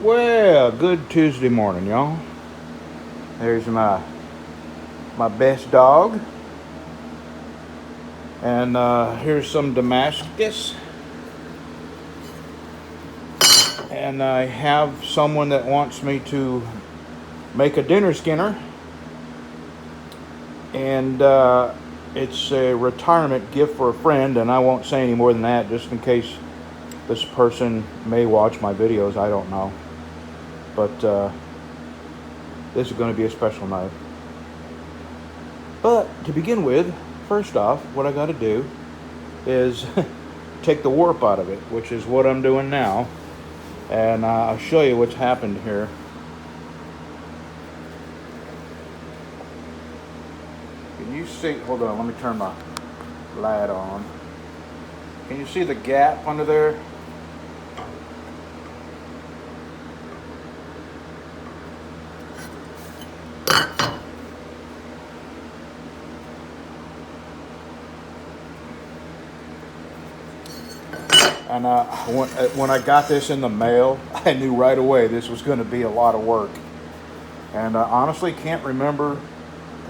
Well, good Tuesday morning, y'all. There's my best dog, and here's some Damascus, and I have someone that wants me to make a dinner skinner, and it's a retirement gift for a friend, and I won't say any more than that, just in case this person may watch my videos. I don't know, but this is going to be a special night. But to begin with, first off, what I got to do is take the warp out of it, which is what I'm doing now. And I'll show you what's happened here. Can you see? Hold on, let me turn my light on. Can you see the gap under there? And when I got this in the mail, I knew right away this was going to be a lot of work. And honestly, can't remember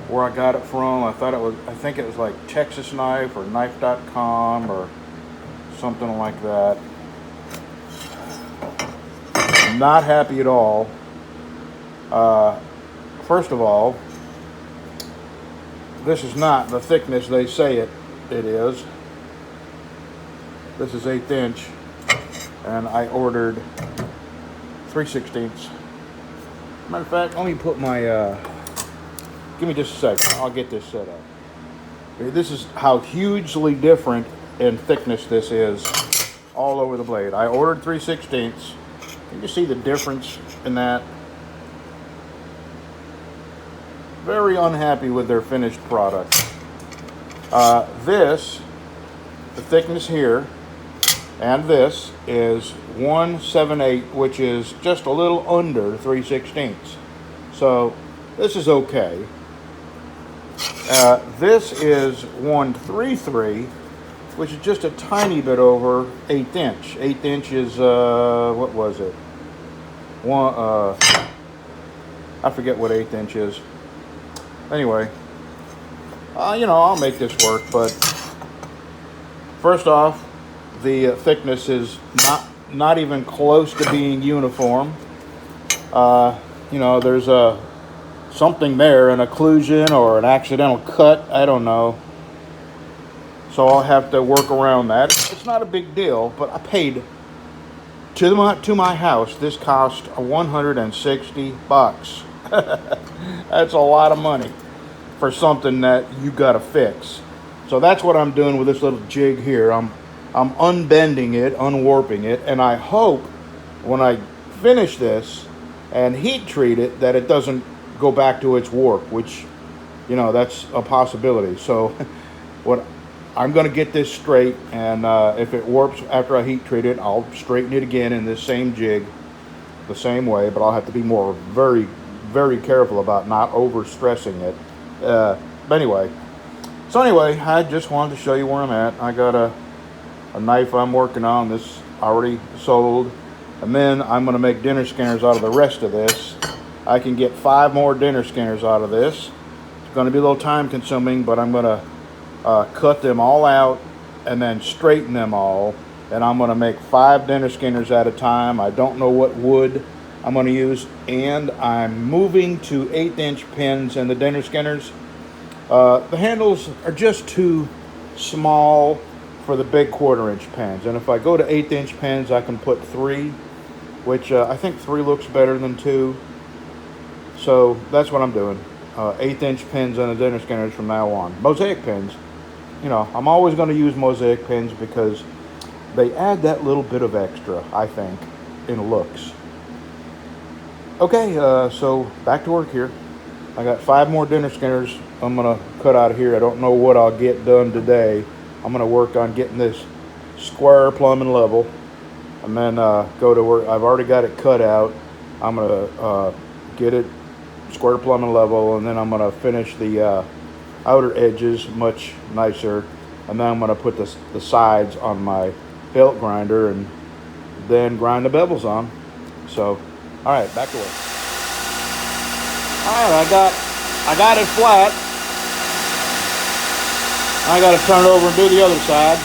where I got it from. I think it was like Texas Knife or knife.com or something like that. Not happy at all. First of all, this is not the thickness they say it is. This is 1/8 inch, and I ordered 3/16. Matter of fact, let me put my, give me just a second, I'll get this set up. This is how hugely different in thickness this is all over the blade. I ordered 3/16. Can you see the difference in that? Very unhappy with their finished product. The thickness here, and this is 1/7/8, which is just a little under 3/16. So this is okay. This is 1/3/3, which is just a tiny bit over 1/8 inch. 1/8 inch is what was it? I forget what 1/8 inch is. Anyway, I'll make this work. But first off, the thickness is not even close to being uniform. There's something there, an occlusion or an accidental cut. I don't know. So I'll have to work around that. It's not a big deal, but I paid to my house. This cost $160. That's a lot of money for something that you gotta fix. So that's what I'm doing with this little jig here. I'm unbending it, unwarping it, and I hope when I finish this and heat treat it that it doesn't go back to its warp, which, that's a possibility. So what I'm going to get this straight, and if it warps after I heat treat it, I'll straighten it again in this same jig, the same way, but I'll have to be very, very careful about not over stressing it. But anyway, I just wanted to show you where I'm at. I got a knife I'm working on. This already sold, and then I'm going to make dinner skinners out of the rest of this. I can get 5 more dinner skinners out of this. It's going to be a little time consuming, but I'm going to cut them all out and then straighten them all, and I'm going to make 5 dinner skinners at a time. I don't know what wood I'm going to use, and I'm moving to 1/8 inch pins in the dinner skinners. The handles are just too small for the big 1/4 inch pins, and if I go to 1/8 inch pins, I can put 3, which I think 3 looks better than 2. So that's what I'm doing. 1/8 inch pins on the dinner skinners from now on. Mosaic pins. I'm always going to use mosaic pins because they add that little bit of extra, I think, in looks. Okay, so back to work here. I got 5 more dinner skinners I'm going to cut out of here. I don't know what I'll get done today. I'm going to work on getting this square, plumb, and level, and then go to where I've already got it cut out. I'm going to get it square, plumb, and level, and then I'm going to finish the outer edges much nicer, and then I'm going to put the sides on my belt grinder and then grind the bevels on. So All right, back to work. All right, I got it flat. I got to turn it over and do the other side.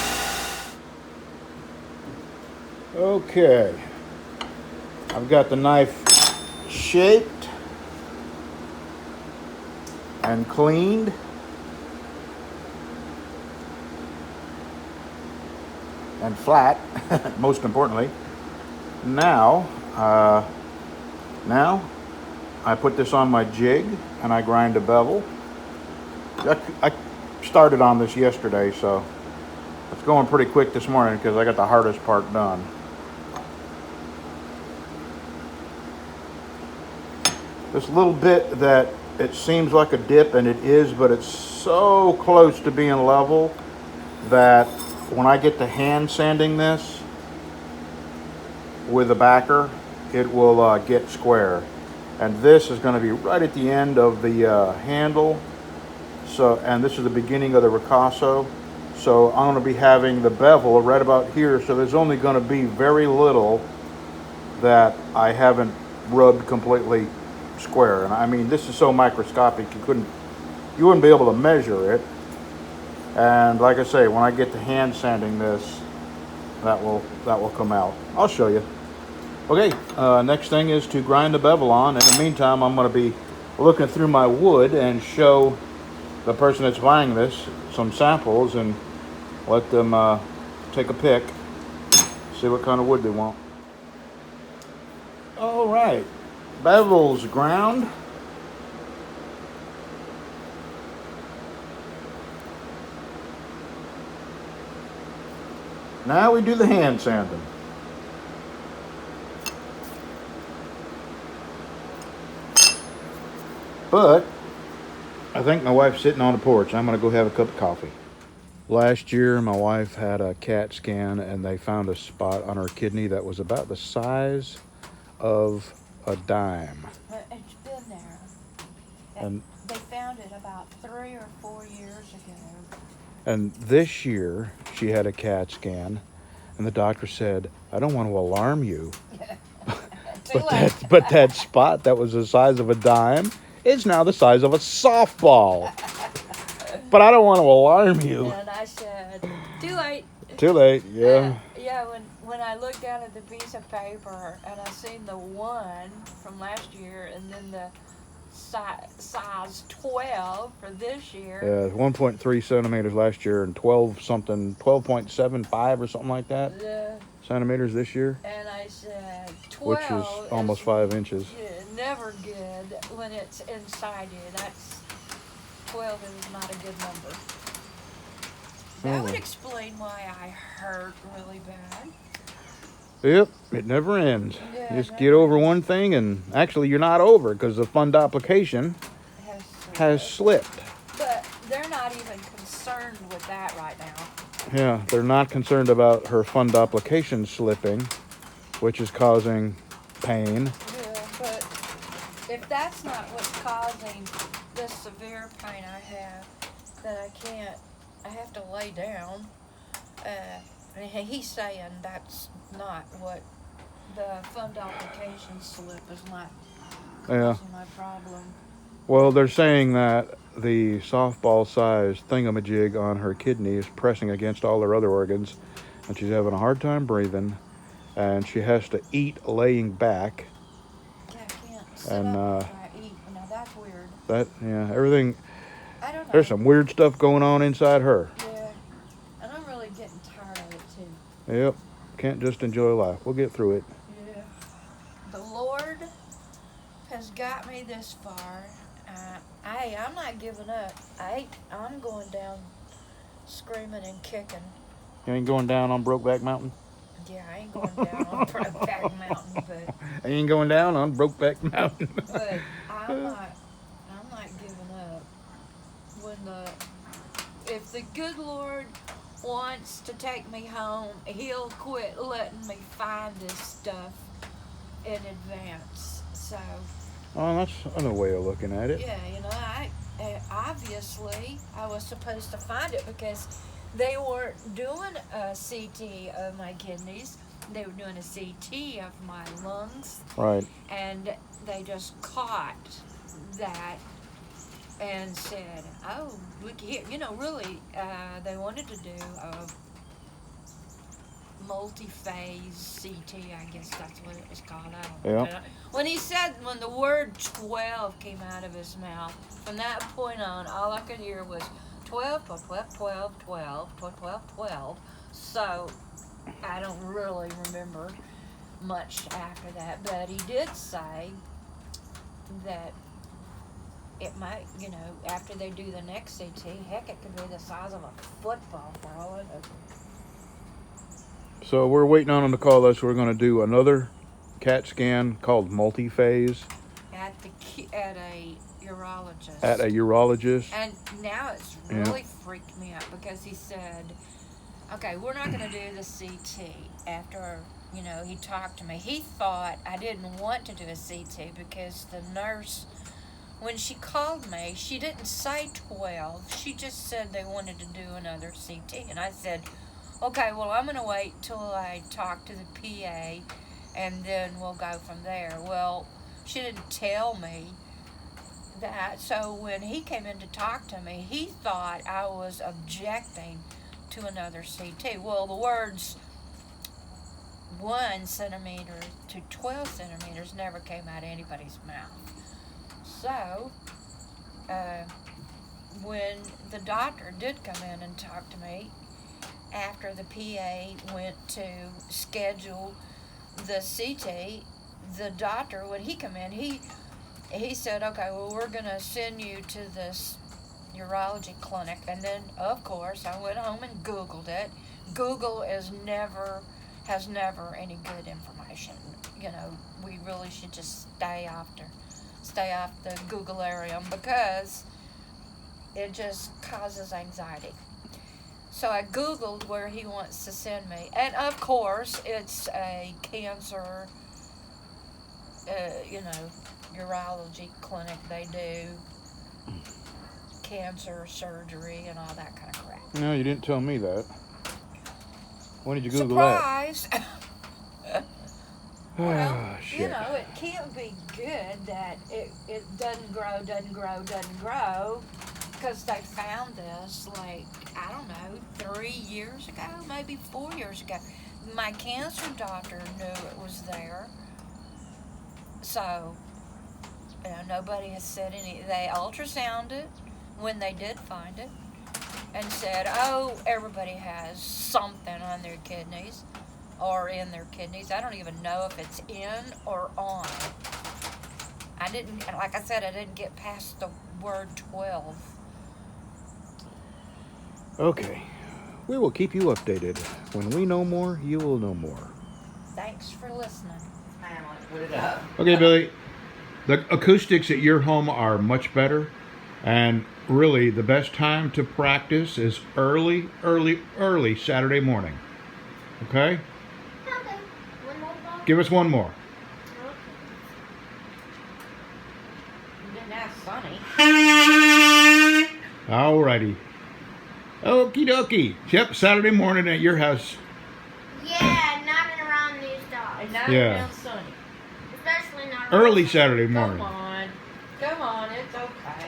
Okay. I've got the knife shaped and cleaned. And flat, most importantly. Now I put this on my jig and I grind a bevel. I started on this yesterday, so it's going pretty quick this morning because I got the hardest part done. This little bit that it seems like a dip, and it is, but it's so close to being level that when I get to hand sanding this with a backer, it will get square. And this is going to be right at the end of the handle. So, and this is the beginning of the ricasso. So I'm going to be having the bevel right about here. So there's only going to be very little that I haven't rubbed completely square. And I mean, this is so microscopic you wouldn't be able to measure it. And like I say, when I get to hand sanding this, that will come out. I'll show you. Okay, next thing is to grind the bevel on. In the meantime, I'm going to be looking through my wood and show the person that's buying this some samples and let them take a pick, see what kind of wood they want. All right, bevel's ground. Now we do the hand sanding. But I think my wife's sitting on the porch. I'm going to go have a cup of coffee. Last year, my wife had a CAT scan, and they found a spot on her kidney that was about the size of a dime. It's been there. And they found it about 3 or 4 years ago. And this year, she had a CAT scan, and the doctor said, "I don't want to alarm you, but that spot that was the size of a dime is now the size of a softball. But I don't want to alarm you." And I said, "Too late." Too late, yeah. Yeah, when I looked down at the piece of paper and I seen the 1 from last year and then the size 12 for this year. Yeah, 1.3 centimeters last year and 12.75 or something like that. Centimeters this year. And I said, 12 which is almost 5 inches. Never good when it's inside you. 12 is not a good number. That would explain why I hurt really bad. Yep, it never ends. Yeah, you just get over one thing, and actually you're not over because the fundoplication has slipped. But they're not even concerned with that right now. Yeah, they're not concerned about her fundoplication slipping, which is causing pain. Yeah, but if that's not what's causing the severe pain I have, that I have to lay down. He's saying that's not what the fundoplication slip is not causing my problem. Well, they're saying that the softball-sized thingamajig on her kidney is pressing against all her other organs, and she's having a hard time breathing, and she has to eat laying back. Yeah, I can't sit up if I eat. Now that's weird. Everything. I don't know. There's some weird stuff going on inside her. Yeah, and I'm really getting tired of it too. Yep, can't just enjoy life. We'll get through it. Yeah, the Lord has got me this far. I'm not giving up. I'm going down screaming and kicking. You ain't going down on Brokeback Mountain? Yeah, I ain't going down on Brokeback Mountain, but I ain't going down on Brokeback Mountain. but I'm not giving up. If the good Lord wants to take me home, He'll quit letting me find this stuff in advance. So. Oh, that's another way of looking at it. Yeah, obviously I was supposed to find it because they weren't doing a CT of my kidneys. they were doing a CT of my lungs, Right. and they just caught that and said, "Oh, look here." You know, really, they wanted to do a multi-phase CT. I guess that's what it was called. I don't know. Yeah. When the word 12 came out of his mouth, from that point on, all I could hear was 12, 12, 12, 12, 12, 12, 12, 12. So I don't really remember much after that, but he did say that it might, after they do the next CT, heck, it could be the size of a football for all I know. So we're waiting on them to call us. We're going to do another CAT scan called multi-phase At a urologist. at a urologist. And now it's really freaked me out because he said, okay, we're not going to do the CT after, he talked to me. He thought I didn't want to do a CT because the nurse, when she called me, she didn't say 12. She just said they wanted to do another CT. And I said, okay, well, I'm going to wait till I talk to the PA and then we'll go from there. Well, she didn't tell me that. So when he came in to talk to me, he thought I was objecting to another CT. Well, the words 1 centimeter to 12 centimeters never came out of anybody's mouth. So, when the doctor did come in and talk to me, after the PA went to schedule the CT, the doctor, when he come in, he said, okay, well, we're going to send you to this urology clinic. And then, of course, I went home and Googled it. Google has never any good information. We really should just stay off the Googlearium because it just causes anxiety. So I Googled where he wants to send me. And, of course, it's a cancer, urology clinic. They do cancer surgery and all that kind of crap. No, you didn't tell me that. When did you Google Surprise! that? Well, Shit. it can't be good that it doesn't grow, because they found this, I don't know, 3 years ago, maybe 4 years ago. My cancer doctor knew it was there. So, nobody has said they ultrasounded it when they did find it and said, oh, everybody has something on their kidneys or in their kidneys. I don't even know if it's in or on. Like I said, I didn't get past the word 12. Okay. We will keep you updated. When we know more, you will know more. Thanks for listening. Put it up. Okay, Billy. The acoustics at your home are much better. And really, the best time to practice is early Saturday morning. Okay? Okay. One more ball? Give us one more. You didn't ask Sonny. Alrighty. Okie dokie. Yep, Saturday morning at your house. Yeah, not around these dogs. And not Yeah. around Sonny. Especially not around Early Saturday morning. Come on, it's